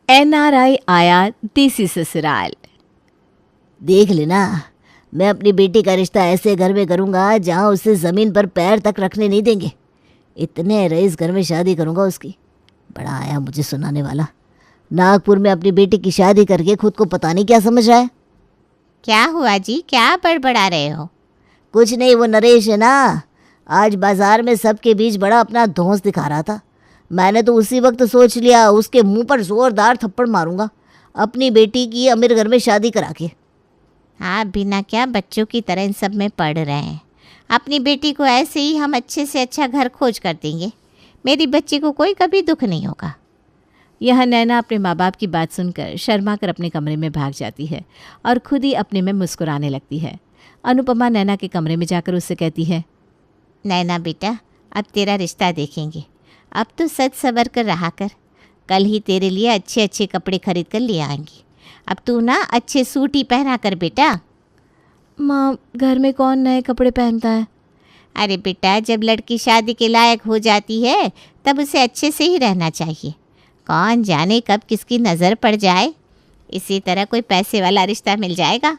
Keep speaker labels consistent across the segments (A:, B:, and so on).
A: NRI आया देसी ससुराल।
B: देख लेना, मैं अपनी बेटी का रिश्ता ऐसे घर में करूंगा जहां उसे जमीन पर पैर तक रखने नहीं देंगे। इतने रईस घर में शादी करूंगा उसकी। बड़ा आया मुझे सुनाने वाला। नागपुर में अपनी बेटी की शादी करके खुद को पता नहीं क्या समझ रहा है।
C: क्या हुआ जी, क्या बड़बड़ा रहे हो?
B: कुछ नहीं, वो नरेश है ना, आज बाजार में सबके बीच बड़ा अपना धौंस दिखा रहा था। मैंने तो उसी वक्त सोच लिया उसके मुंह पर जोरदार थप्पड़ मारूंगा अपनी बेटी की अमीर घर में शादी करा के।
C: आप बिना क्या बच्चों की तरह इन सब में पड़ रहे हैं। अपनी बेटी को ऐसे ही हम अच्छे से अच्छा घर खोज कर देंगे। मेरी बच्ची को कोई कभी दुख नहीं होगा।
A: यह नैना अपने माँ बाप की बात सुनकर शर्मा कर अपने कमरे में भाग जाती है और खुद ही अपने में मुस्कुराने लगती है। अनुपमा नैना के कमरे में जाकर उससे कहती है,
C: नैना बेटा, अब तेरा रिश्ता देखेंगे। अब तो सच सवर कर रहा कर। कल ही तेरे लिए अच्छे अच्छे कपड़े खरीद कर ले आएंगी। अब तू ना अच्छे सूट ही पहना कर बेटा।
A: माँ, घर में कौन नए कपड़े पहनता है?
C: अरे बेटा, जब लड़की शादी के लायक हो जाती है तब उसे अच्छे से ही रहना चाहिए। कौन जाने कब किसकी नज़र पड़ जाए। इसी तरह कोई पैसे वाला रिश्ता मिल जाएगा।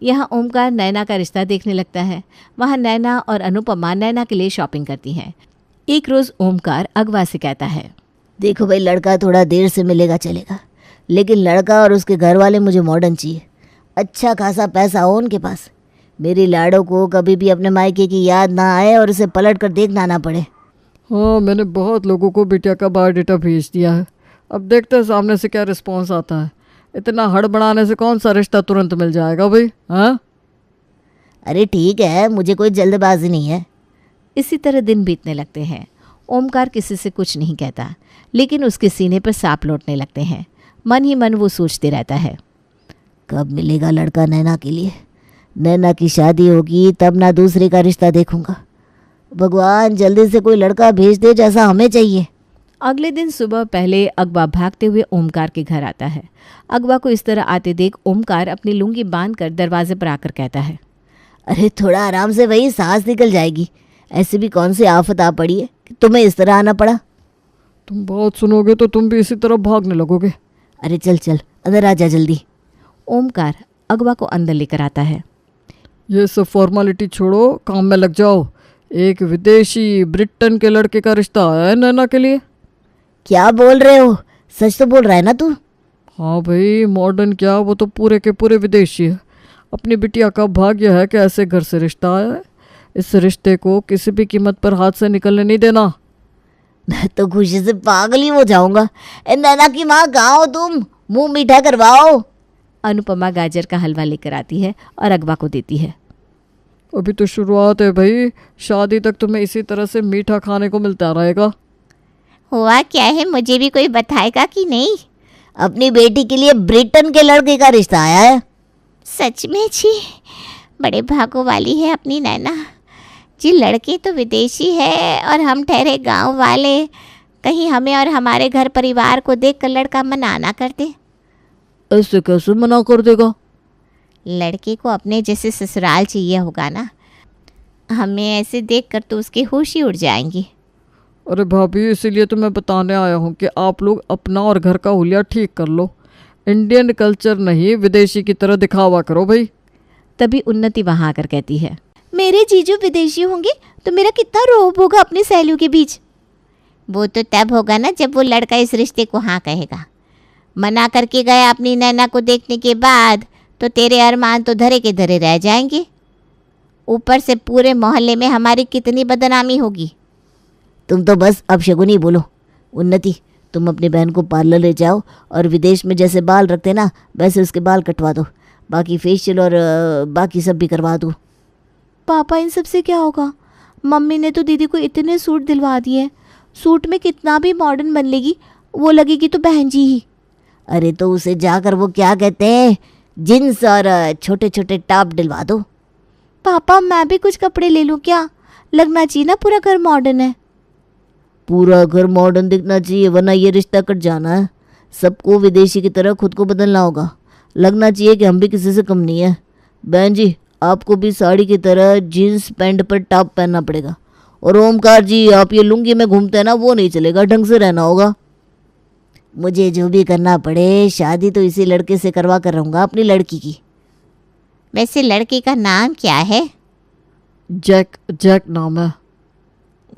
A: यहाँ ओमकार नैना का रिश्ता देखने लगता है। वहाँ नैना और अनुपमा नैना के लिए शॉपिंग करती हैं। एक रोज़ ओमकार अगवा से कहता है,
B: देखो भाई, लड़का थोड़ा देर से मिलेगा चलेगा, लेकिन लड़का और उसके घर वाले मुझे मॉडर्न चाहिए। अच्छा खासा पैसा हो उनके पास। मेरी लाड़ो को कभी भी अपने मायके की याद ना आए और उसे पलट कर देखना ना पड़े।
D: हाँ, मैंने बहुत लोगों को बिटिया का बायोडाटा भेज दिया है। अब देखते हैं सामने से क्या रिस्पॉन्स आता है। इतना हड़बड़ाने से कौन सा रिश्ता तुरंत मिल जाएगा भाई। हाँ,
B: अरे ठीक है, मुझे कोई जल्दबाजी नहीं है।
A: इसी तरह दिन बीतने लगते हैं। ओमकार किसी से कुछ नहीं कहता, लेकिन उसके सीने पर सांप लौटने लगते हैं। मन ही मन वो सोचते रहता है,
B: कब मिलेगा लड़का नैना के लिए। नैना की शादी होगी तब ना दूसरे का रिश्ता देखूंगा। भगवान जल्दी से कोई लड़का भेज दे जैसा हमें चाहिए।
A: अगले दिन सुबह पहले अगवा भागते हुए ओमकार के घर आता है। अगवा को इस तरह आते देख ओमकार अपनी लुंगी बांधकर दरवाजे पर आकर कहता है,
B: अरे थोड़ा आराम से भाई, सांस निकल जाएगी। ऐसी भी कौन सी आफत आ पड़ी है कि तुम्हें इस तरह आना पड़ा।
D: तुम बहुत सुनोगे तो तुम भी इसी तरह भागने लगोगे।
B: अरे चल चल अंदर आ जा जल्दी।
A: ओमकार अगवा को अंदर लेकर आता है।
D: ये सब फॉर्मेलिटी छोड़ो, काम में लग जाओ। एक विदेशी ब्रिटेन के लड़के का रिश्ता है नैना के लिए।
B: क्या बोल रहे हो? सच तो बोल रहा है ना तू?
D: हाँ भाई, मॉडर्न क्या, वो तो पूरे के पूरे विदेशी है। अपनी बिटिया का भाग्य है कि ऐसे घर से रिश्ता आया है। इस रिश्ते को किसी भी कीमत पर हाथ से निकलने नहीं देना।
B: मैं तो खुशी से पागल ही हो जाऊंगा। नैना की माँ कहाँ हो तुम? मुंह मीठा करवाओ।
A: अनुपमा गाजर का हलवा लेकर आती है और अगवा को देती है।
D: अभी तो शुरुआत है भाई, शादी तक तुम्हें इसी तरह से मीठा खाने को मिलता रहेगा।
C: हुआ क्या है, मुझे भी कोई बताएगा कि नहीं?
B: अपनी बेटी के लिए ब्रिटेन के लड़के का रिश्ता आया है।
C: सच में जी? बड़े भागों वाली है अपनी नैना जी। लड़के तो विदेशी है और हम ठहरे गांव वाले। कहीं हमें और हमारे घर परिवार को देखकर लड़का मना ना कर दे।
D: ऐसे कैसे मना कर देगा?
C: लड़के को अपने जैसे ससुराल चाहिए होगा ना। हमें ऐसे देखकर तो उसके होश ही उड़ जाएंगी।
D: अरे भाभी, इसीलिए तो मैं बताने आया हूँ कि आप लोग अपना और घर का हुलिया ठीक कर लो। इंडियन कल्चर नहीं, विदेशी की तरह दिखावा करो भाई।
A: तभी उन्नति वहाँ आकर कहती है,
C: मेरे जीजू विदेशी होंगे तो मेरा कितना रोब होगा अपनी सहेलियों के बीच। वो तो तब होगा ना जब वो लड़का इस रिश्ते को हाँ कहेगा। मना करके गया अपनी नैना को देखने के बाद तो तेरे अरमान तो धरे के धरे रह जाएंगे। ऊपर से पूरे मोहल्ले में हमारी कितनी बदनामी होगी।
B: तुम तो बस अब शगुनी बोलो। उन्नति, तुम अपनी बहन को पार्लर ले जाओ और विदेश में जैसे बाल रखते ना वैसे उसके बाल कटवा दो। बाकी फेशियल और बाकी सब भी करवा दो।
A: पापा, इन सब से क्या होगा? मम्मी ने तो दीदी को इतने सूट दिलवा दिए। सूट में कितना भी मॉडर्न बन लेगी, वो लगेगी तो बहन जी ही।
B: अरे तो उसे जाकर वो क्या कहते हैं, जींस और छोटे छोटे टॉप दिलवा दो।
A: पापा, मैं भी कुछ कपड़े ले लूँ क्या? लगना चाहिए ना पूरा घर मॉडर्न है।
B: पूरा घर मॉडर्न दिखना चाहिए, वरना ये रिश्ता कट जाना है। सबको विदेशी की तरह खुद को बदलना होगा। लगना चाहिए कि हम भी किसी से कम नहीं है। बहन जी, आपको भी साड़ी की तरह जीन्स पैंट पर टॉप पहनना पड़ेगा। और ओमकार जी, आप ये लुंगी में घूमते हैं ना, वो नहीं चलेगा, ढंग से रहना होगा। मुझे जो भी करना पड़े, शादी तो इसी लड़के से करवा कर रहूँगा, अपनी लड़की की।
C: वैसे लड़के का नाम क्या है?
D: जैक, जैक नाम है।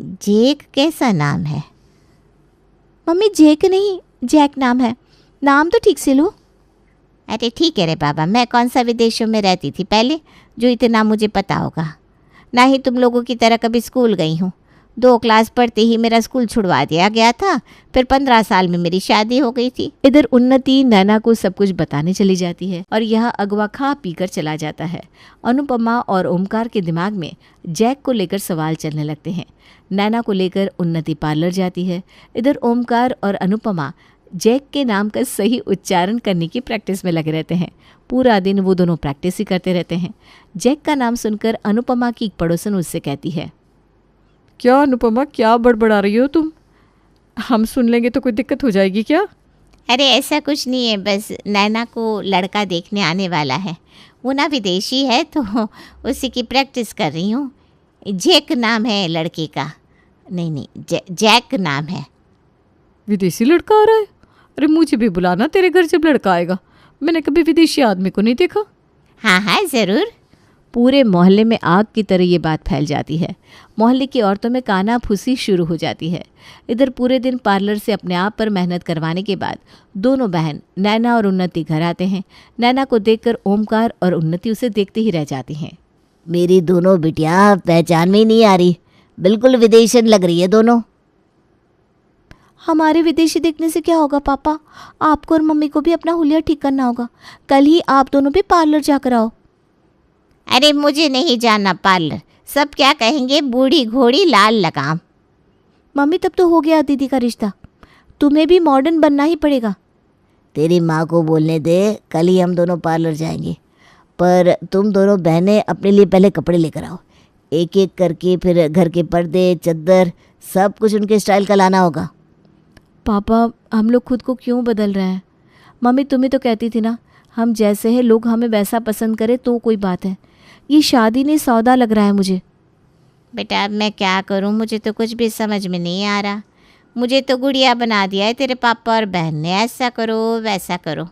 C: जेक कैसा नाम है?
A: मम्मी जेक नहीं, जैक नाम है। नाम तो ठीक से लो।
C: अरे ठीक है रे बाबा, मैं कौन सा विदेशों में रहती थी पहले जो इतना मुझे पता होगा। ना ही तुम लोगों की तरह कभी स्कूल गई हूँ। 2 क्लास पढ़ते ही मेरा स्कूल छुड़वा दिया गया था, फिर 15 साल में मेरी शादी हो गई थी।
A: इधर उन्नति नैना को सब कुछ बताने चली जाती है और यह अगवा खा पीकर चला जाता है। अनुपमा और ओमकार के दिमाग में जैक को लेकर सवाल चलने लगते हैं। नैना को लेकर उन्नति पार्लर जाती है। इधर ओमकार और अनुपमा जैक के नाम का सही उच्चारण करने की प्रैक्टिस में लगे रहते हैं। पूरा दिन वो दोनों प्रैक्टिस ही करते रहते हैं। जैक का नाम सुनकर अनुपमा की एक पड़ोसन उससे कहती है,
D: क्या अनुपमा, क्या बड़बड़ा रही हो तुम? हम सुन लेंगे तो कोई दिक्कत हो जाएगी क्या?
C: अरे ऐसा कुछ नहीं है, बस नैना को लड़का देखने आने वाला है। वो ना विदेशी है तो उसी की प्रैक्टिस कर रही हूँ। जैक नाम है लड़के का। नहीं, जैक नाम है।
D: विदेशी लड़का आ रहा है? अरे मुझे भी बुलाना तेरे घर जब लड़का आएगा। मैंने कभी विदेशी आदमी को नहीं देखा।
C: हाँ ज़रूर।
A: पूरे मोहल्ले में आग की तरह ये बात फैल जाती है। मोहल्ले की औरतों में काना फूसी शुरू हो जाती है। इधर पूरे दिन पार्लर से अपने आप पर मेहनत करवाने के बाद दोनों बहन नैना और उन्नति घर आते हैं। नैना को देखकर ओमकार और उन्नति उसे देखते ही रह जाती हैं।
B: मेरी दोनों बिटिया पहचान में ही नहीं आ रही, बिल्कुल विदेशन लग रही है दोनों।
A: हमारे विदेशी देखने से क्या होगा पापा? आपको और मम्मी को भी अपना हुलिया ठीक करना होगा। कल ही आप दोनों भी पार्लर जाकर आओ।
C: अरे मुझे नहीं जाना पार्लर, सब क्या कहेंगे, बूढ़ी घोड़ी लाल लगाम।
A: मम्मी तब तो हो गया दीदी का रिश्ता, तुम्हें भी मॉडर्न बनना ही पड़ेगा।
B: तेरी माँ को बोलने दे, कल ही हम दोनों पार्लर जाएंगे। पर तुम दोनों बहनें अपने लिए पहले कपड़े लेकर आओ, एक एक करके। फिर घर के पर्दे, चद्दर, सब कुछ उनके स्टाइल का लाना होगा।
A: पापा हम लोग खुद को क्यों बदल रहे हैं? मम्मी तुम्हें तो कहती थी ना, हम जैसे हैं लोग हमें वैसा पसंद करे तो कोई बात है। ये शादी नहीं सौदा लग रहा है मुझे।
C: बेटा अब मैं क्या करूं, मुझे तो कुछ भी समझ में नहीं आ रहा। मुझे तो गुड़िया बना दिया है तेरे पापा और बहन ने, ऐसा करो वैसा करो।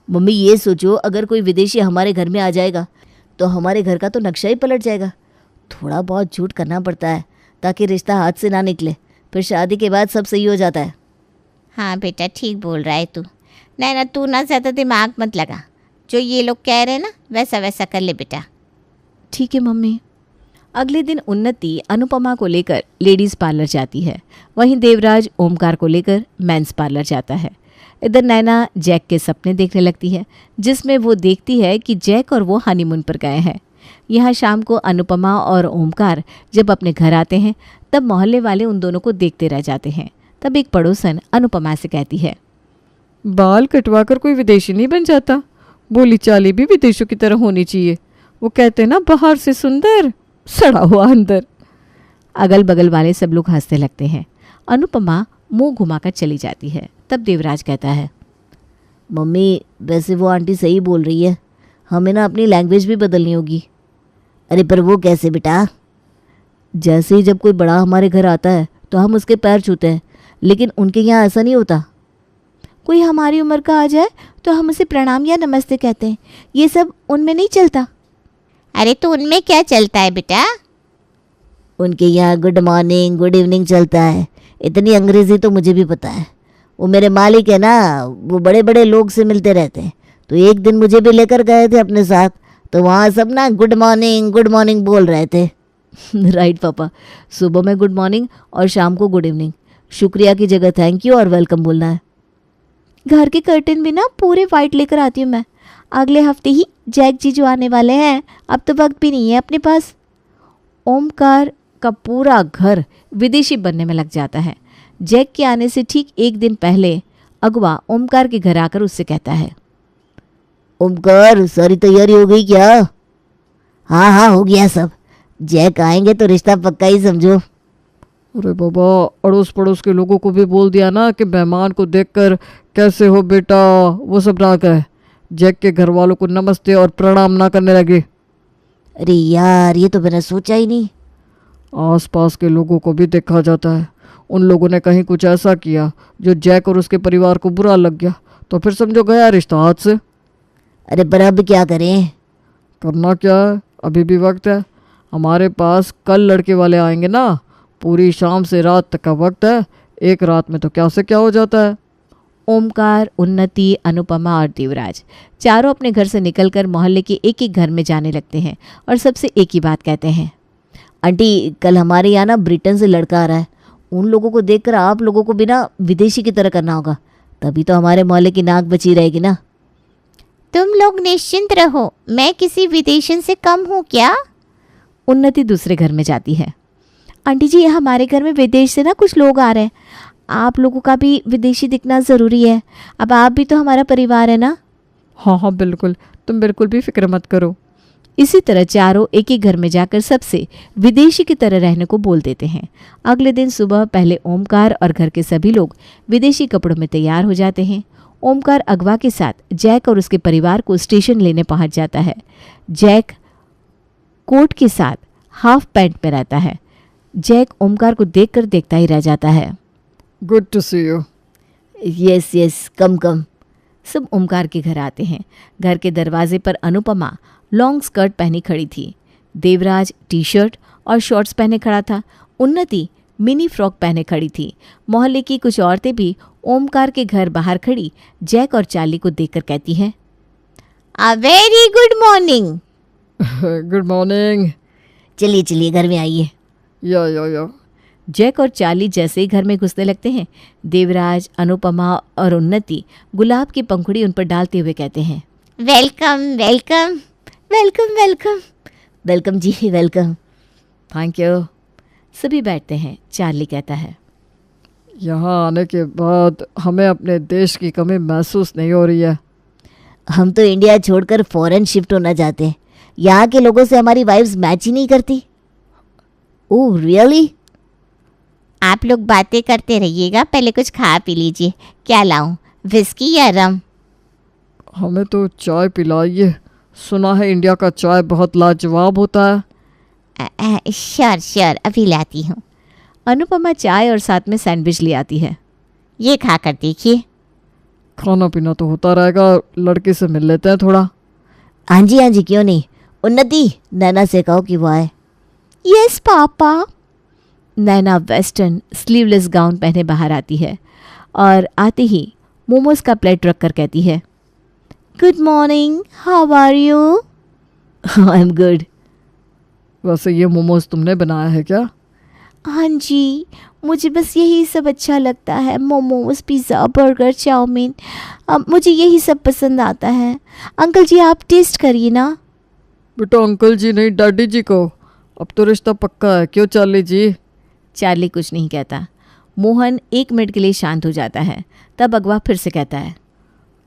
B: मम्मी ये सोचो, अगर कोई विदेशी हमारे घर में आ जाएगा तो हमारे घर का तो नक्शा ही पलट जाएगा। थोड़ा बहुत झूठ करना पड़ता है ताकि रिश्ता हाथ से ना निकले, फिर शादी के बाद सब सही हो जाता है।
C: हाँ बेटा ठीक बोल रहा है तू। नैना तू ना ज़्यादा दिमाग मत लगा, जो ये लोग कह रहे हैं ना वैसा वैसा कर ले बेटा।
A: ठीक है मम्मी। अगले दिन उन्नति अनुपमा को लेकर लेडीज़ पार्लर जाती है। वहीं देवराज ओमकार को लेकर मेंस पार्लर जाता है। इधर नैना जैक के सपने देखने लगती है, जिसमें वो देखती है कि जैक और वो हनीमून पर गए हैं। यहाँ शाम को अनुपमा और ओमकार जब अपने घर आते हैं तब मोहल्ले वाले उन दोनों को देखते रह जाते हैं। तब एक पड़ोसन अनुपमा से कहती है,
D: बाल कटवाकर कोई विदेशी नहीं बन जाता, बोली चाली भी विदेशों की तरह होनी चाहिए। वो कहते ना, बाहर से सुंदर, सड़ा हुआ अंदर।
A: अगल बगल वाले सब लोग हंसने लगते हैं। अनुपमा मुंह घुमाकर चली जाती है। तब देवराज कहता है,
B: मम्मी वैसे वो आंटी सही बोल रही है, हमें ना अपनी लैंग्वेज भी बदलनी होगी। अरे पर वो कैसे बेटा? जैसे ही जब कोई बड़ा हमारे घर आता है तो हम उसके पैर छूते हैं, लेकिन उनके यहाँ ऐसा नहीं होता।
A: कोई हमारी उम्र का आ जाए तो हम उसे प्रणाम या नमस्ते कहते हैं, ये सब उनमें नहीं चलता।
C: अरे तो उनमें क्या चलता है बेटा?
B: उनके यहाँ गुड मॉर्निंग, गुड इवनिंग चलता है। इतनी अंग्रेज़ी तो मुझे भी पता है। वो मेरे मालिक है ना, वो बड़े बड़े लोग से मिलते रहते हैं, तो एक दिन मुझे भी लेकर गए थे अपने साथ, तो वहाँ सब ना गुड मॉर्निंग बोल रहे थे।
A: राइट पापा, सुबह में गुड मॉर्निंग और शाम को गुड इवनिंग। शुक्रिया की जगह थैंक यू और वेलकम बोलना है। घर के कर्टन भी ना पूरे वाइट लेकर आती हूँ मैं। अगले हफ्ते ही जैक जी जो आने वाले हैं, अब तो वक्त भी नहीं है अपने पास। ओमकार का पूरा घर विदेशी बनने में लग जाता है। जैक के आने से ठीक एक दिन पहले अगवा ओमकार के घर आकर उससे कहता है,
B: ओमकार सारी तैयारी हो गई क्या? हाँ हो गया सब। जैक आएंगे तो रिश्ता पक्का ही समझो।
D: अरे बाबा, अड़ोस पड़ोस के लोगों को भी बोल दिया ना कि मेहमान को देखकर कैसे हो बेटा वो सब ना कहे। जैक के घर वालों को नमस्ते और प्रणाम ना करने लगे।
B: अरे यार, ये तो मैंने सोचा ही नहीं।
D: आसपास के लोगों को भी देखा जाता है, उन लोगों ने कहीं कुछ ऐसा किया जो जैक और उसके परिवार को बुरा लग गया तो फिर समझो गया रिश्ता हाथ से।
B: अरे पर अब क्या करें?
D: करना क्या है, अभी भी वक्त है। हमारे पास कल लड़के वाले आएंगे ना, पूरी शाम से रात तक का वक्त है। एक रात में तो क्या से क्या हो जाता है।
A: ओमकार, उन्नति, अनुपमा और देवराज चारों अपने घर से निकलकर मोहल्ले के एक एक घर में जाने लगते हैं और सबसे एक ही बात कहते हैं।
B: आंटी, कल हमारे यहाँ ना ब्रिटेन से लड़का आ रहा है। उन लोगों को देखकर आप लोगों को भी ना विदेशी की तरह करना होगा, तभी तो हमारे मोहल्ले की नाक बची रहेगी ना।
C: तुम लोग निश्चिंत रहो, मैं किसी विदेशन से कम हूँ क्या?
A: उन्नति दूसरे घर में जाती है। आंटी जी, हमारे घर में विदेश से ना कुछ लोग आ रहे हैं, आप लोगों का भी विदेशी दिखना ज़रूरी है। अब आप भी तो हमारा परिवार है ना।
D: हाँ हाँ बिल्कुल, तुम बिल्कुल भी फिक्र मत करो।
A: इसी तरह चारों एक एक घर में जाकर सबसे विदेशी की तरह रहने को बोल देते हैं। अगले दिन सुबह पहले ओमकार और घर के सभी लोग विदेशी कपड़ों में तैयार हो जाते हैं। ओमकार अगवा के साथ जैक और उसके परिवार को स्टेशन लेने पहुंच जाता है। जैक कोट के साथ हाफ पैंट में रहता है। जैक ओमकार को देखकर देखता ही रह जाता है।
D: Good to see you.
B: Yes yes, come.
A: सब ओमकार के घर आते हैं। घर के दरवाजे पर अनुपमा लॉन्ग स्कर्ट पहनी खड़ी थी। देवराज टी शर्ट और शॉर्ट्स पहने खड़ा था। उन्नति मिनी फ्रॉक पहने खड़ी थी। मोहल्ले की कुछ औरतें भी ओमकार के घर बाहर खड़ी जैक और चार्ली को देखकर कहती हैं,
C: a very good morning.
D: Good morning.
B: चलिए घर में आइए।
D: या।
A: जैक और चार्ली जैसे ही घर में घुसने लगते हैं, देवराज, अनुपमा और उन्नति गुलाब की पंखुड़ी उन पर डालते हुए कहते हैं,
C: welcome welcome.
B: Welcome ji, welcome.
A: Thank you. सभी बैठते हैं। चार्ली कहता है,
D: यहाँ आने के बाद हमें अपने देश की कमी महसूस नहीं हो रही है।
B: हम तो इंडिया छोड़कर फॉरेन शिफ्ट होना चाहते हैं। यहाँ के लोगों से हमारी वाइब्स मैच ही नहीं करती। Oh really?
C: आप लोग बातें करते रहिएगा, पहले कुछ खा पी लीजिए। क्या लाऊं, विस्की या रम?
D: हमें तो चाय पिलाइए, सुना है इंडिया का चाय बहुत लाजवाब होता है।
C: श्योर, अभी लाती हूँ।
A: अनुपमा चाय और साथ में सैंडविच ले आती है।
C: ये खा कर देखिए।
D: खाना पीना तो होता रहेगा, लड़के से मिल लेते हैं थोड़ा।
B: हाँ जी, क्यों नहीं। उन्नति, नैना से कहो कि वो आए।
A: Yes papa. नैना वेस्टर्न स्लीवलेस गाउन पहने बाहर आती है और आते ही मोमोज का प्लेट रख कर कहती है, good morning, how are you?
B: I am good.
A: वैसे ये मोमोज तुमने बनाया है क्या? हाँ जी, मुझे बस यही सब अच्छा लगता है, मोमोज, पिज़्ज़ा, बर्गर, चाउमीन, मुझे यही सब पसंद आता है। अंकल जी आप टेस्ट करिए ना।
D: बेटा अंकल जी नहीं, डैडी जी को। अब तो रिश्ता पक्का है, क्यों चार्ली जी?
A: चार्ली कुछ नहीं कहता। मोहन 1 मिनट के लिए शांत हो जाता है। तब अगवा फिर से कहता है,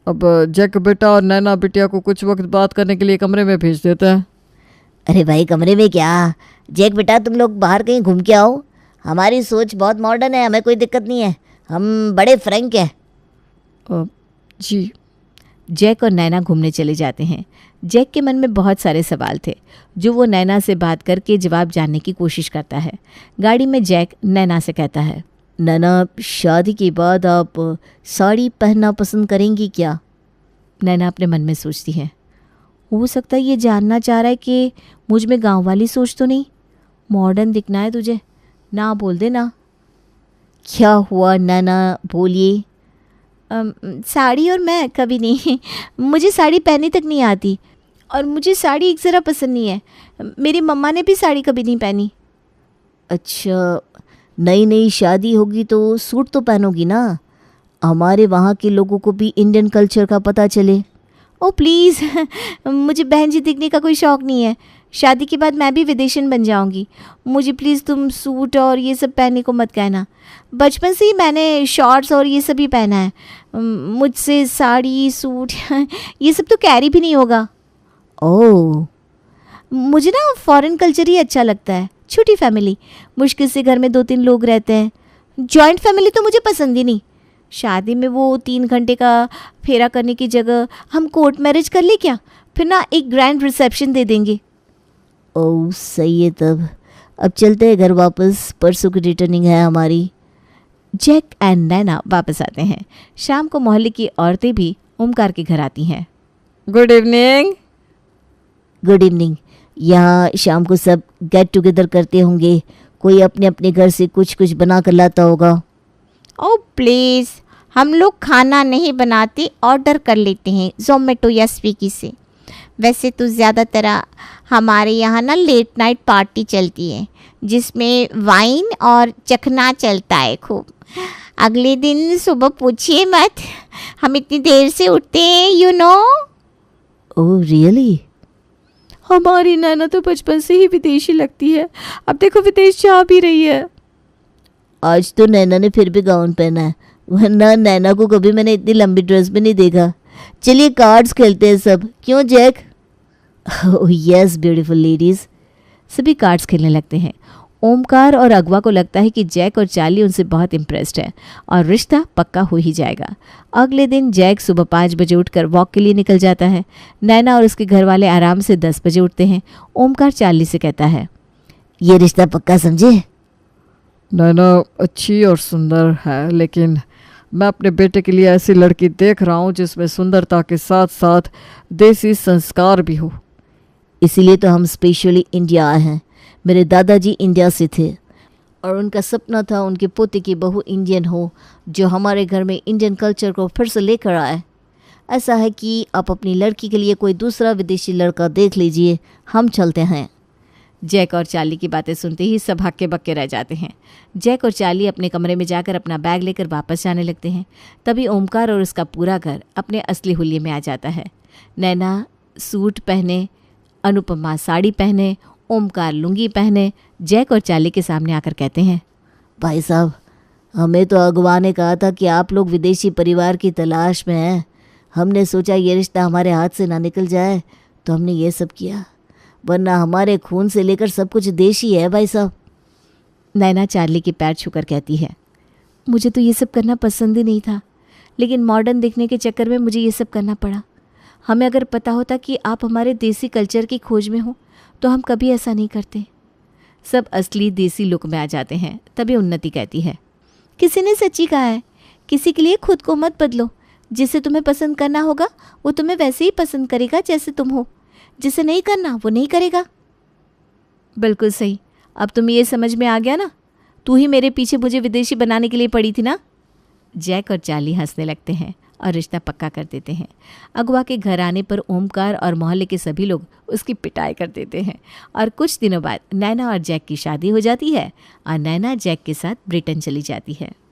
D: अब जैक बेटा और नैना बिटिया को कुछ वक्त बात करने के लिए कमरे में भेज देते हैं।
B: अरे भाई कमरे में क्या? जैक बेटा तुम लोग बाहर कहीं घूम के आओ। हमारी सोच बहुत मॉडर्न है, हमें कोई दिक्कत नहीं है, हम बड़े फ्रैंक हैं।
D: जी।
A: जैक और नैना घूमने चले जाते हैं। जैक के मन में बहुत सारे सवाल थे जो वो नैना से बात करके जवाब जानने की कोशिश करता है। गाड़ी में जैक नैना से कहता है,
B: नैना शादी के बाद आप साड़ी पहनना पसंद करेंगी क्या?
A: नैना अपने मन में सोचती है, हो सकता है ये जानना चाह रहा है कि मुझ में गाँव वाली सोच तो नहीं, मॉडर्न दिखना है तुझे, ना बोल देना।
B: क्या हुआ नैना, बोलिए।
A: साड़ी और मैं कभी नहीं, मुझे साड़ी पहननी तक नहीं आती और मुझे साड़ी एक ज़रा पसंद नहीं है। मेरी मम्मा ने भी साड़ी कभी नहीं पहनी।
B: अच्छा, नई शादी होगी तो सूट तो पहनोगी ना, हमारे वहाँ के लोगों को भी इंडियन कल्चर का पता चले।
A: ओ प्लीज़ मुझे बहन जी दिखने का कोई शौक़ नहीं है। शादी के बाद मैं भी विदेशन बन जाऊंगी। मुझे प्लीज़ तुम सूट और ये सब पहनने को मत कहना। बचपन से ही मैंने शॉर्ट्स और ये सब ही पहना है, मुझसे साड़ी सूट ये सब तो कैरी भी नहीं होगा।
B: ओह,
A: मुझे ना फॉरेन कल्चर ही अच्छा लगता है। छोटी फैमिली, मुश्किल से घर में 2-3 लोग रहते हैं। जॉइंट फैमिली तो मुझे पसंद ही नहीं। शादी में वो 3 घंटे का फेरा करने की जगह हम कोर्ट मैरिज कर ले क्या? फिर ना एक ग्रैंड रिसेप्शन दे देंगे।
B: ओह सही है, तब अब चलते हैं घर वापस, परसों की रिटर्निंग है हमारी।
A: जैक एंड नैना वापस आते हैं। शाम को मोहल्ले की औरतें भी ओमकार के घर आती हैं।
D: Good evening.
B: Good evening. यहाँ शाम को सब गेट टुगेदर करते होंगे, कोई अपने अपने घर से कुछ कुछ बना कर लाता होगा।
C: ओ प्लीज़, हम लोग खाना नहीं बनाते, ऑर्डर कर लेते हैं ज़ोमेटो या स्विगी से। वैसे तो ज़्यादातर हमारे यहाँ ना लेट नाइट पार्टी चलती है जिसमें वाइन और चखना चलता है खूब। अगले दिन सुबह पूछिए मत, हम इतनी देर से उठते हैं यू नो।
B: Oh really?
A: हमारी नैना तो बचपन से ही विदेशी लगती है, अब देखो विदेश जा भी रही है।
B: आज तो नैना ने फिर भी गाउन पहना है, वरना नैना को कभी मैंने इतनी लंबी ड्रेस में नहीं देखा। चलिए कार्ड्स खेलते हैं सब, क्यों Jack? Oh yes beautiful ladies.
A: सभी कार्ड्स खेलने लगते हैं। ओमकार और अगवा को लगता है कि जैक और चार्ली उनसे बहुत इम्प्रेस्ड है और रिश्ता पक्का हो ही जाएगा। अगले दिन जैक सुबह 5 बजे उठकर वॉक के लिए निकल जाता है। नैना और उसके घर वाले आराम से 10 बजे उठते हैं। ओमकार चार्ली से कहता है,
B: ये रिश्ता पक्का समझे?
D: नैना अच्छी और सुंदर है, लेकिन मैं अपने बेटे के लिए ऐसी लड़की देख रहा हूँ जिसमें सुंदरता के साथ साथ देसी संस्कार भी हो।
B: इसीलिए तो हम स्पेशली इंडिया आए हैं। मेरे दादाजी इंडिया से थे और उनका सपना था उनके पोते की बहू इंडियन हो, जो हमारे घर में इंडियन कल्चर को फिर से लेकर आए। ऐसा है कि आप अपनी लड़की के लिए कोई दूसरा विदेशी लड़का देख लीजिए, हम चलते हैं।
A: जैक और चार्ली की बातें सुनते ही सब हक्के बक्के रह जाते हैं। जैक और चार्ली अपने कमरे में जाकर अपना बैग लेकर वापस जाने लगते हैं। तभी ओमकार और उसका पूरा घर अपने असली हुलिये में आ जाता है। नैना सूट पहने, अनुपमा साड़ी पहने, ओमकार लुंगी पहने जैक और चार्ली के सामने आकर कहते हैं,
B: भाई साहब, हमें तो अगवा ने कहा था कि आप लोग विदेशी परिवार की तलाश में हैं। हमने सोचा ये रिश्ता हमारे हाथ से ना निकल जाए, तो हमने ये सब किया, वरना हमारे खून से लेकर सब कुछ देशी है भाई साहब।
A: नैना चार्ली के पैर छूकर कहती है, मुझे तो ये सब करना पसंद ही नहीं था, लेकिन मॉडर्न दिखने के चक्कर में मुझे ये सब करना पड़ा। हमें अगर पता होता कि आप हमारे देसी कल्चर की खोज में हो तो हम कभी ऐसा नहीं करते। सब असली देसी लुक में आ जाते हैं। तभी उन्नति कहती है, किसी ने सच्ची कहा है, किसी के लिए खुद को मत बदलो। जिसे तुम्हें पसंद करना होगा वो तुम्हें वैसे ही पसंद करेगा जैसे तुम हो, जिसे नहीं करना वो नहीं करेगा। बिल्कुल सही, अब तुम्हें ये समझ में आ गया ना, तू ही मेरे पीछे मुझे विदेशी बनाने के लिए पड़ी थी ना। जैक और चार्ली हंसने लगते हैं और रिश्ता पक्का कर देते हैं। अगवा के घर आने पर ओमकार और मोहल्ले के सभी लोग उसकी पिटाई कर देते हैं और कुछ दिनों बाद नैना और जैक की शादी हो जाती है और नैना जैक के साथ ब्रिटेन चली जाती है।